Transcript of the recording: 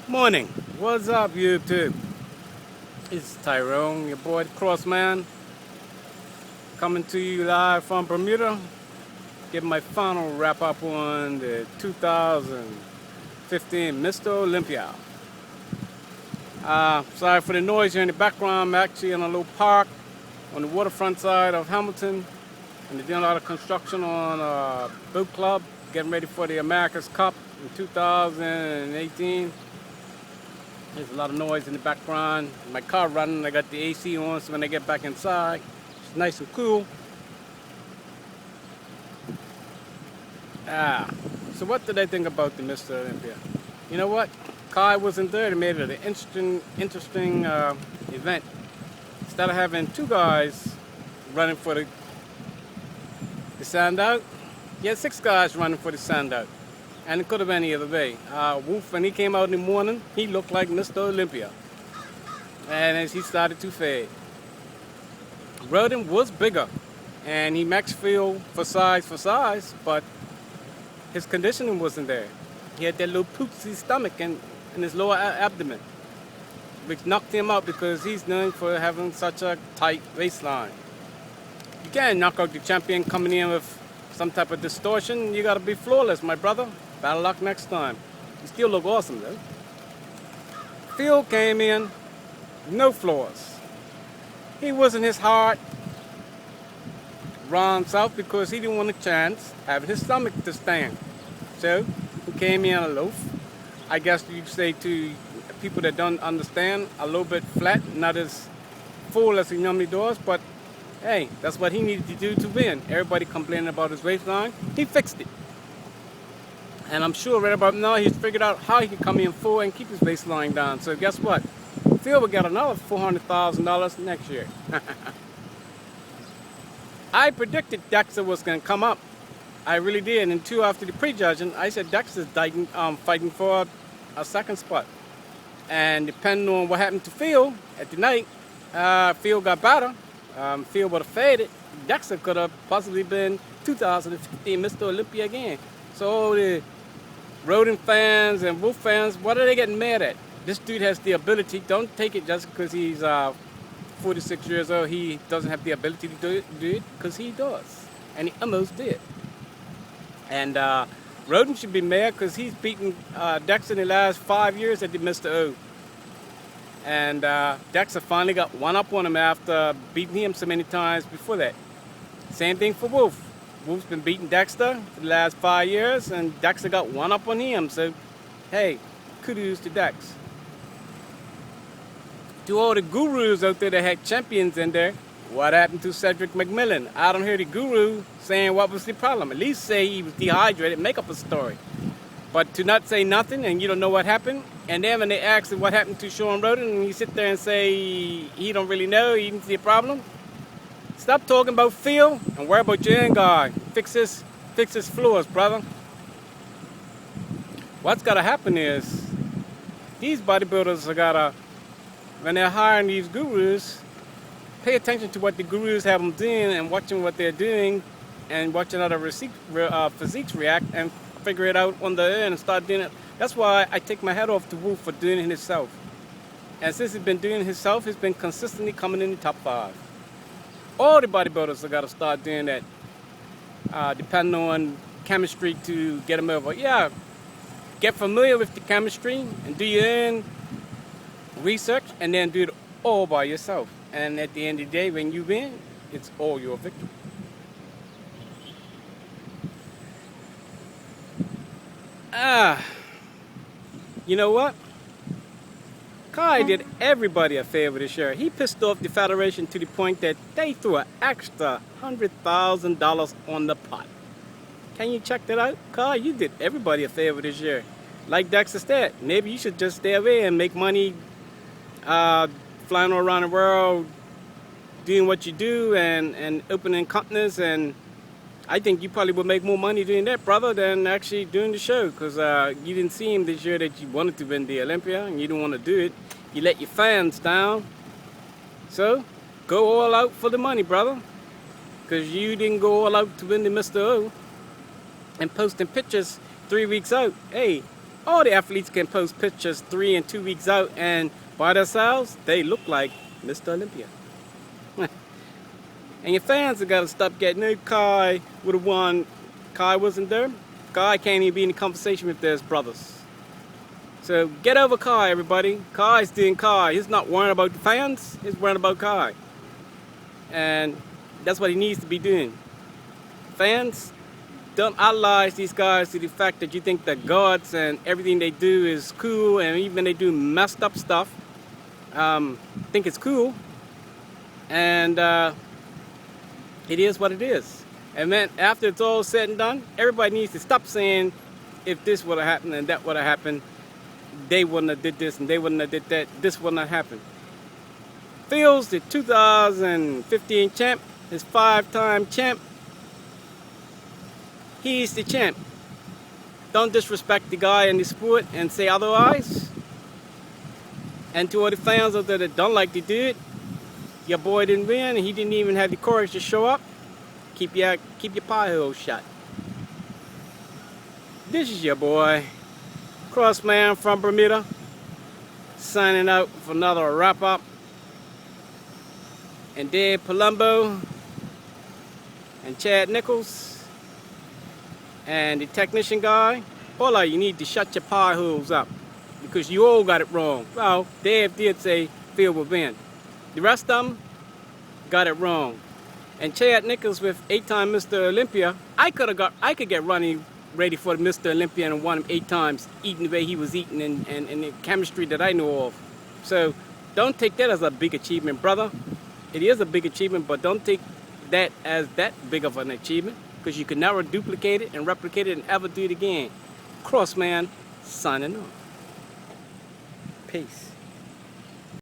Morning. What's up, YouTube? It's Tyrone, your boy Crossman, coming to you live from Bermuda. Giving my final wrap up on the 2015 Mr. Olympia. Sorry for the noise here in the background. I'm actually in a little park on the waterfront side of Hamilton, and they're doing a lot of construction on a boat club, getting ready for the America's Cup in 2018. There's a lot of noise in the background. My car running, I got the AC on, so when I get back inside, it's nice and cool. So what did I think about the Mr. Olympia? You know what? Kai wasn't there. They made it an interesting event. Instead of having two guys running for the standout, you had six guys running for the standout. And it could have been the other way. Wolf, when he came out in the morning, he looked like Mr. Olympia. And as he started to fade. Roden was bigger. And he matched Phil for size, but his conditioning wasn't there. He had that little poopsie stomach in his lower abdomen, which knocked him out because he's known for having such a tight waistline. You can't knock out the champion coming in with some type of distortion. You gotta be flawless, my brother. Better luck next time. You still look awesome, though. Phil came in, no flaws. He wasn't his hard Ron South because he didn't want a chance having his stomach to stand. So he came in a loaf. I guess you'd say to people that don't understand, a little bit flat, not as full as he normally does, but hey, that's what he needed to do to win. Everybody complaining about his waistline. He fixed it. And I'm sure right about now he's figured out how he can come in full and keep his waistline down. So guess what? Phil will get another $400,000 next year. I predicted Dexter was going to come up. I really did. And two, after the prejudging, I said Dexter's fighting for a second spot. And depending on what happened to Phil at the night, Phil got better. Phil would have faded. Dexter could have possibly been 2015 Mr. Olympia again. So the Roden fans and Wolf fans, what are they getting mad at? This dude has the ability. Don't take it just because he's 46 years old. He doesn't have the ability to do it because he does. And he almost did. And Roden should be mad because he's beaten Dexter in the last 5 years at the Mr. O. And Dexter finally got one up on him after beating him so many times before that. Same thing for Wolf. Wolf's been beating Dexter for the last 5 years, and Dexter got one up on him. So, hey, kudos to Dex. To all the gurus out there that had champions in there, what happened to Cedric McMillan? I don't hear the guru saying what was the problem. At least say he was dehydrated, make up a story. But to not say nothing and you don't know what happened, and then when they ask him what happened to Sean Roden, and you sit there and say he don't really know, he didn't see a problem. Stop talking about Phil and worry about your end guy. Fix his flaws, brother. What's gotta happen is these bodybuilders are gotta, when they're hiring these gurus, pay attention to what the gurus have them doing and watching what they're doing and watching how the physiques react and figure it out on the end and start doing it. That's why I take my hat off to Wolf for doing it himself. And since he's been doing it himself, he's been consistently coming in the top 5. All the bodybuilders have got to start doing that, depending on chemistry to get them over. Yeah, get familiar with the chemistry and do your own research and then do it all by yourself. And at the end of the day, when you win, it's all your victory. You know what? Kai did everybody a favor this year. He pissed off the Federation to the point that they threw an extra $100,000 on the pot. Can you check that out? Kai, you did everybody a favor this year. Like Dexter said, maybe you should just stay away and make money flying all around the world, doing what you do and opening companies. And I think you probably would make more money doing that, brother, than actually doing the show. Because you didn't seem this year that you wanted to win the Olympia and you didn't want to do it. You let your fans down. So, go all out for the money, brother. Because you didn't go all out to win the Mr. O. And posting pictures 3 weeks out. Hey, All the athletes can post pictures 3 and 2 weeks out, and by themselves, they look like Mr. Olympia. And your fans have got to stop getting, no, Kai would have won. Kai wasn't there. Kai can't even be in the conversation with his brothers. So get over Kai, everybody. Kai's doing Kai. He's not worrying about the fans. He's worrying about Kai. And that's what he needs to be doing. Fans, don't idolize these guys to the fact that you think that gods and everything they do is cool, and even they do messed up stuff, think it's cool. And it is what it is. And then after it's all said and done, everybody needs to stop saying, if this would have happened and that would have happened, they wouldn't have did this and they wouldn't have did that, this wouldn't have happened. Phil's the 2015 champ, his 5-time champ. He's the champ. Don't disrespect the guy in the sport and say otherwise. And to all the fans out there that don't like the dude, your boy didn't win and he didn't even have the courage to show up. Keep your pie hole shut. This is your boy, Crossman from Bermuda, signing out for another wrap-up. And Dave Palumbo and Chad Nichols and the technician guy, all of you need to shut your pie holes up because you all got it wrong. Well, Dave did say Phil would win. The rest of them got it wrong. And Chad Nichols with 8-time Mr. Olympia, I could get running ready for the Mr. Olympia and won him 8 times, eating the way he was eating and the chemistry that I know of. So don't take that as a big achievement, brother. It is a big achievement, but don't take that as that big of an achievement because you can never duplicate it and replicate it and ever do it again. Crossman signing off. Peace.